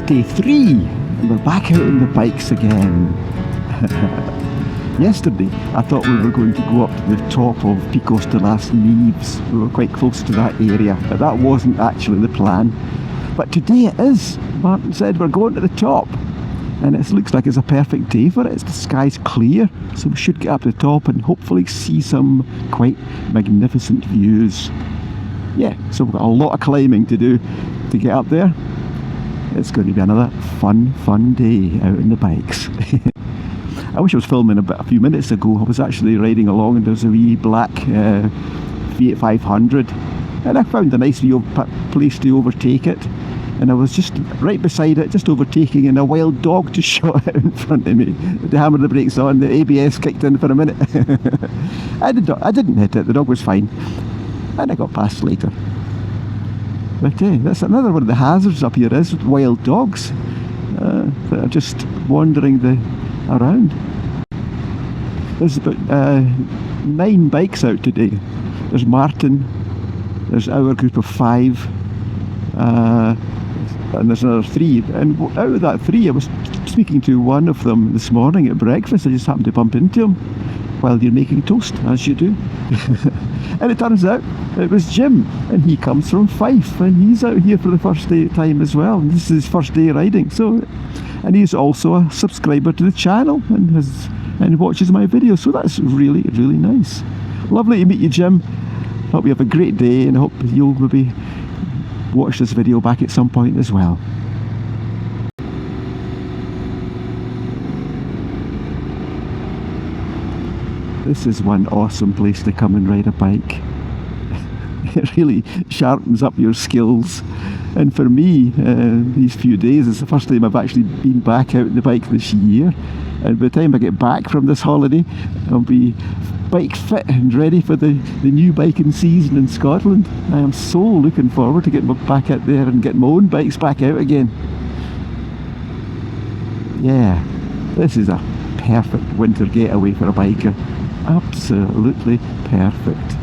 is day 3 and we're back out on the bikes again. Yesterday I thought we were going to go up to the top of Picos de las Nieves. We were quite close to that area, but that wasn't actually the plan. But today it is. Martin said we're going to the top, and it looks like it's a perfect day for it. The sky's clear, so we should get up to the top and hopefully see some quite magnificent views. Yeah, so we've got a lot of climbing to do to get up there. It's going to be another fun day out on the bikes. I wish I was filming a few minutes ago. I was actually riding along and there's a wee black Fiat 500, and I found a nice wee place to overtake it, and I was just right beside it, just overtaking, and a wild dog just shot out in front of me. The hammer the brakes on, the ABS kicked in for a minute. I didn't hit it, the dog was fine, and I got past later. But that's another one of the hazards up here, is wild dogs that are just wandering around. There's about 9 bikes out today. There's Martin, there's our group of 5, and there's another 3. And out of that 3, I was speaking to one of them this morning at breakfast. I just happened to bump into him while you're making toast, as you do. And it turns out it was Jim, and he comes from Fife, and he's out here for the first time as well. And this is his first day riding. So, and he's also a subscriber to the channel and watches my videos. So that's really nice. Lovely to meet you, Jim. Hope you have a great day, and I hope you'll maybe watch this video back at some point as well. This is one awesome place to come and ride a bike. It really sharpens up your skills. And for me, these few days, it's the first time I've actually been back out on the bike this year. And by the time I get back from this holiday, I'll be bike fit and ready for the new biking season in Scotland. I am so looking forward to getting back out there and getting my own bikes back out again. Yeah, this is a perfect winter getaway for a biker. Absolutely perfect.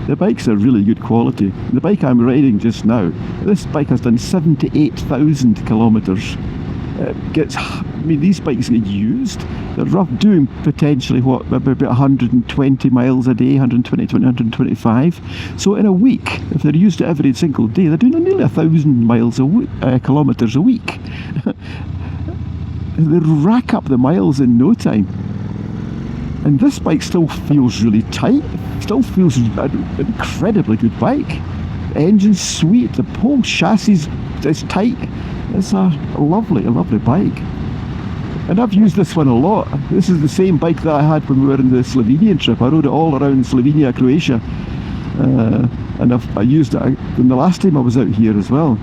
The bikes are really good quality. The bike I'm riding just now, this bike has done 78,000 kilometres. These bikes get used. They're doing potentially about 120 miles a day, 120, 125. So in a week, if they're used every single day, they're doing nearly 1,000 kilometres a week. They rack up the miles in no time. And this bike still feels really tight. Still feels an incredibly good bike. The engine's sweet. The whole chassis is tight. It's a lovely bike. And I've used this one a lot. This is the same bike that I had when we were in the Slovenian trip. I rode it all around Slovenia, Croatia. And I used it the last time I was out here as well.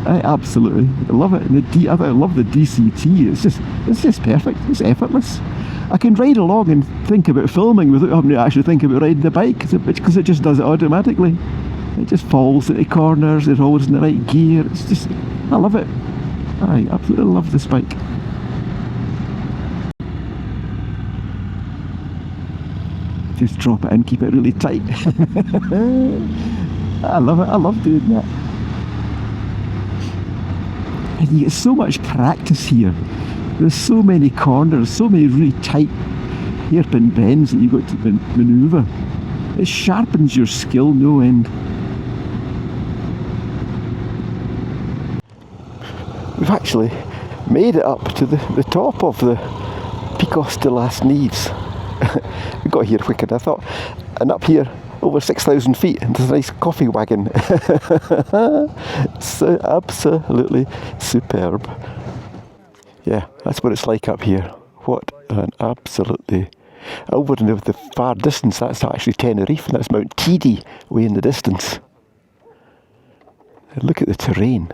I absolutely love it. And I love the DCT. It's just perfect. It's effortless. I can ride along and think about filming without having to actually think about riding the bike, because it just does it automatically. It just falls into corners, it's always in the right gear. I love it. I absolutely love this bike. Just drop it in, keep it really tight. I love it. I love doing that. And you get so much practice here. There's so many corners, so many really tight hairpin bends that you've got to manoeuvre. It sharpens your skill no end. We've actually made it up to the top of the Picos de las Nieves. We got here quicker than I thought. And up here, over 6,000 feet, and there's a nice coffee wagon. So absolutely superb. Yeah, that's what it's like up here. What an absolutely... Over in the far distance, that's actually Tenerife, and that's Mount Teide way in the distance. And look at the terrain.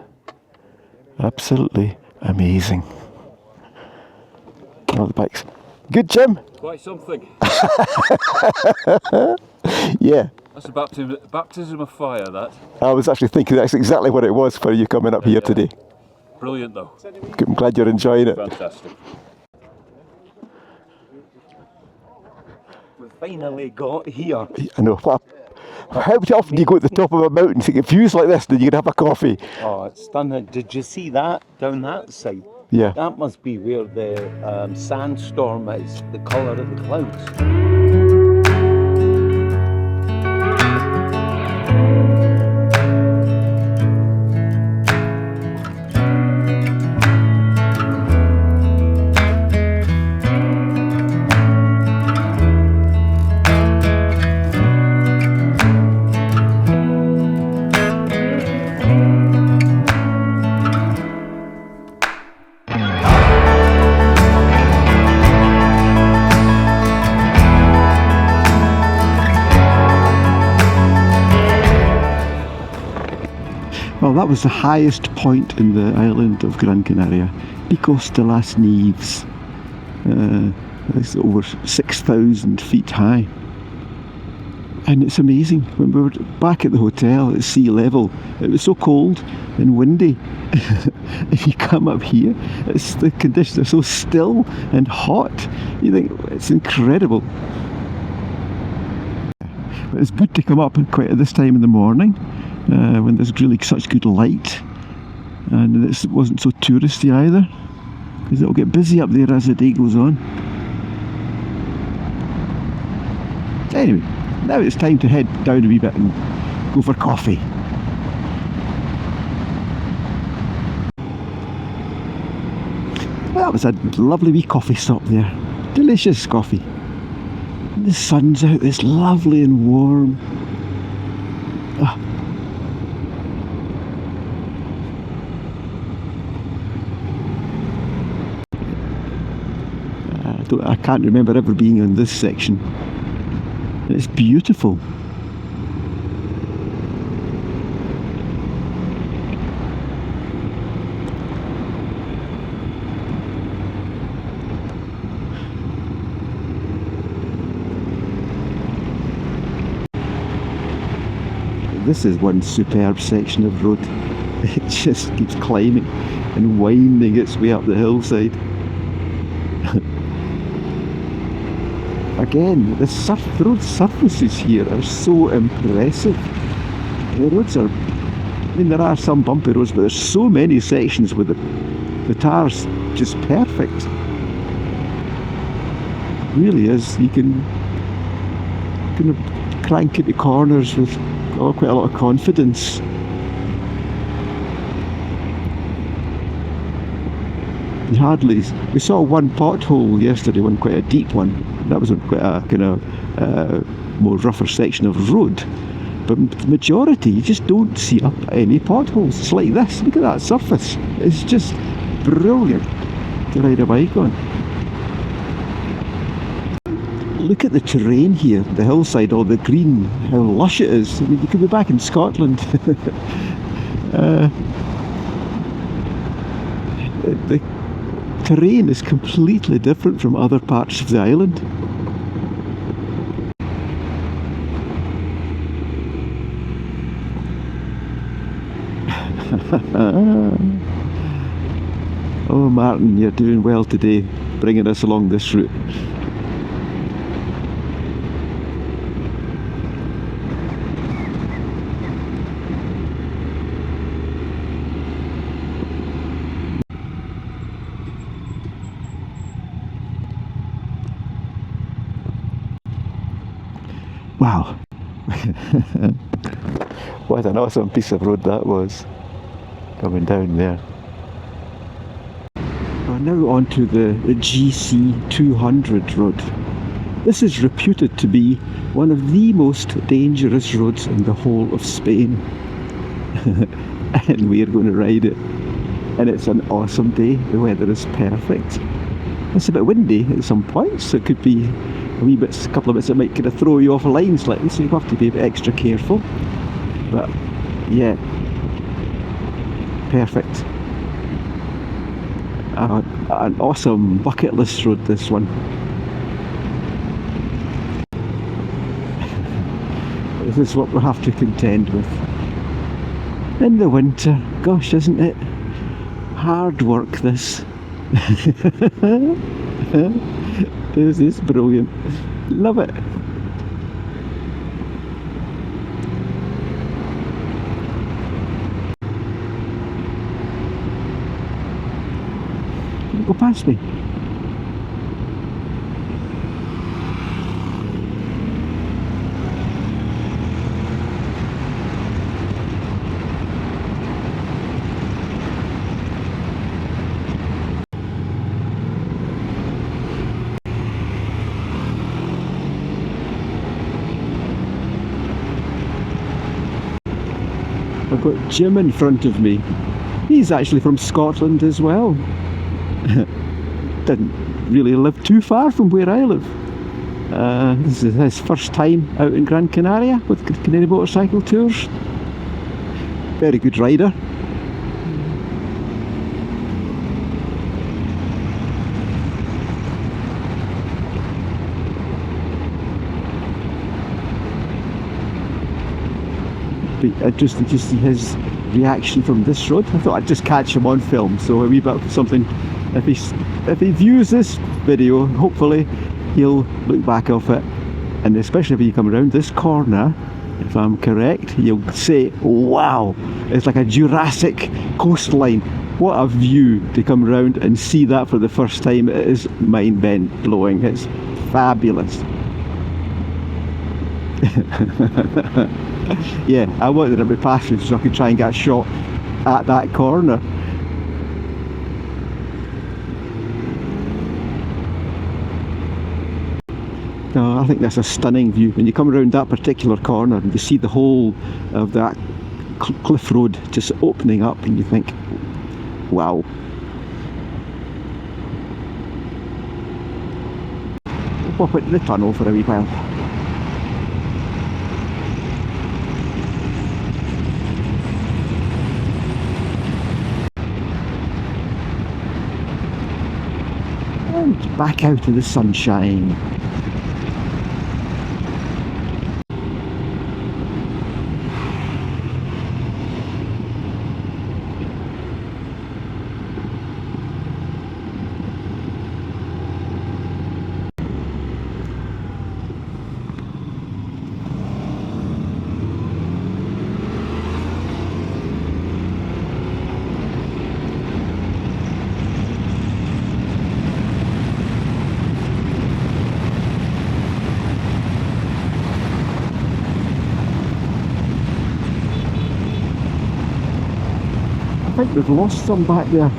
Absolutely amazing. All the bikes. Good, Jim? Quite something. Yeah. That's a baptism of fire, that. I was actually thinking that's exactly what it was for you coming up here today. Brilliant, though. I'm glad you're enjoying it. Fantastic. We've finally got here. I know. How often do you go to the top of a mountain, think of views like this, then you can have a coffee? Oh, it's stunning. Did you see that down that side? Yeah. That must be where the sandstorm is, the colour of the clouds. Well, that was the highest point in the island of Gran Canaria, Picos de las Nieves. It's over 6,000 feet high. And it's amazing. When we were back at the hotel at sea level, it was so cold and windy. If you come up here, the conditions are so still and hot. You think it's incredible. But it's good to come up quite at this time in the morning. When there's really such good light, and it wasn't so touristy either, because it'll get busy up there as the day goes on. Anyway, now it's time to head down a wee bit and go for coffee. Well, that was a lovely wee coffee stop there. Delicious coffee. And the sun's out, it's lovely and warm. Ah. I can't remember ever being on this section. It's beautiful. This is one superb section of road. It just keeps climbing and winding its way up the hillside. Again, the road surfaces here are so impressive. The roads are, I mean, there are some bumpy roads, but there's so many sections with the tar's just perfect. It really is. You can kind of crank into corners with quite a lot of confidence. We saw one pothole yesterday, quite a deep one. That was quite a kind of more rougher section of road. But the majority, you just don't see up any potholes. It's like this. Look at that surface. It's just brilliant to ride a bike on. Look at the terrain here, the hillside, all the green, how lush it is. I mean, you could be back in Scotland. The terrain is completely different from other parts of the island. Oh, Martin, you're doing well today, bringing us along this route. Wow. What an awesome piece of road that was, coming down there. We're now on to the GC 200 road. This is reputed to be one of the most dangerous roads in the whole of Spain. And we're going to ride it. And it's an awesome day, the weather is perfect. It's a bit windy at some points, so it could be a couple of bits that might kind of throw you off a line slightly, so you have to be a bit extra careful. But yeah, perfect. An awesome bucket list road, this one. This is what we'll have to contend with in the winter. Gosh, isn't it hard work, this? This is brilliant. Love it. Don't go past me. I've got Jim in front of me. He's actually from Scotland as well. Didn't really live too far from where I live. This is his first time out in Gran Canaria with Canary Motorcycle Tours. Very good rider. Be interesting to see his reaction from this road. I thought I'd just catch him on film, so a wee bit of something. If he views this video, hopefully he'll look back off it, and especially if you come around this corner, if I'm correct, he'll say, wow, it's like a Jurassic coastline. What a view to come around and see that for the first time. It is mind-blowing. It's fabulous. Yeah, I wanted to be passing so I could try and get a shot at that corner. No, I think that's a stunning view. When you come around that particular corner and you see the whole of that cliff road just opening up, and you think, wow. We'll pop into the tunnel for a wee while. And back out in the sunshine. I think we've lost some back there.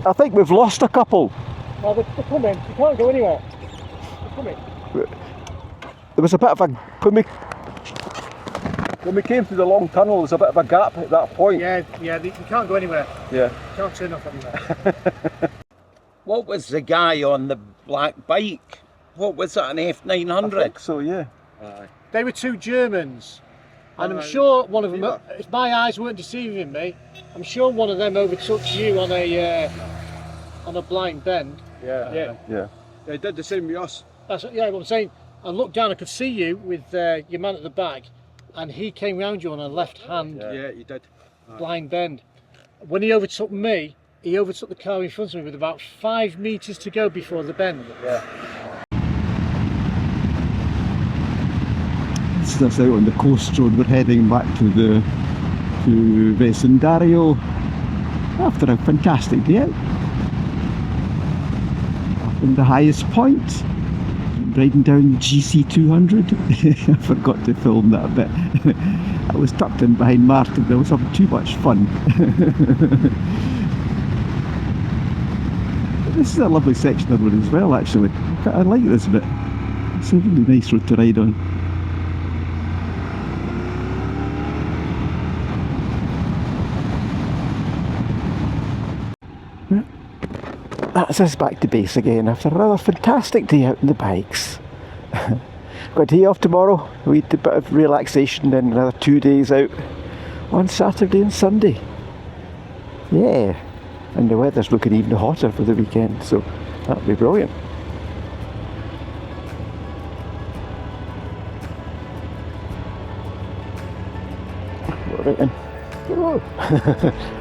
I think we've lost a couple. Well, they're coming. You can't go anywhere. They're coming. There was a bit of a... When we came through the long tunnel, there was a bit of a gap at that point. Yeah, you can't go anywhere. Yeah. You can't turn off anywhere. What was the guy on the black bike? What was that, an F900? I think so, yeah. They were two Germans. And I'm sure one of them, if my eyes weren't deceiving me, I'm sure one of them overtook you on a blind bend. Yeah. They did the same with us. That's what I'm saying. I looked down, I could see you with your man at the back, and he came round you on a left-hand Yeah, he did. blind bend. When he overtook me, he overtook the car in front of me with about 5 metres to go before the bend. Yeah. That's out on the coast road. We're heading back to Vecindario after a fantastic day out. Up in the highest point, riding down the GC200. I forgot to film that bit. I was tucked in behind Martin. I was having too much fun. This is a lovely section of the road as well, actually. I like this bit. It's a really nice road to ride on. That's us back to base again after another fantastic day out on the bikes. Got a day off tomorrow, a wee bit of relaxation, then another 2 days out on Saturday and Sunday. Yeah, and the weather's looking even hotter for the weekend, so that'll be brilliant. Right then. Oh.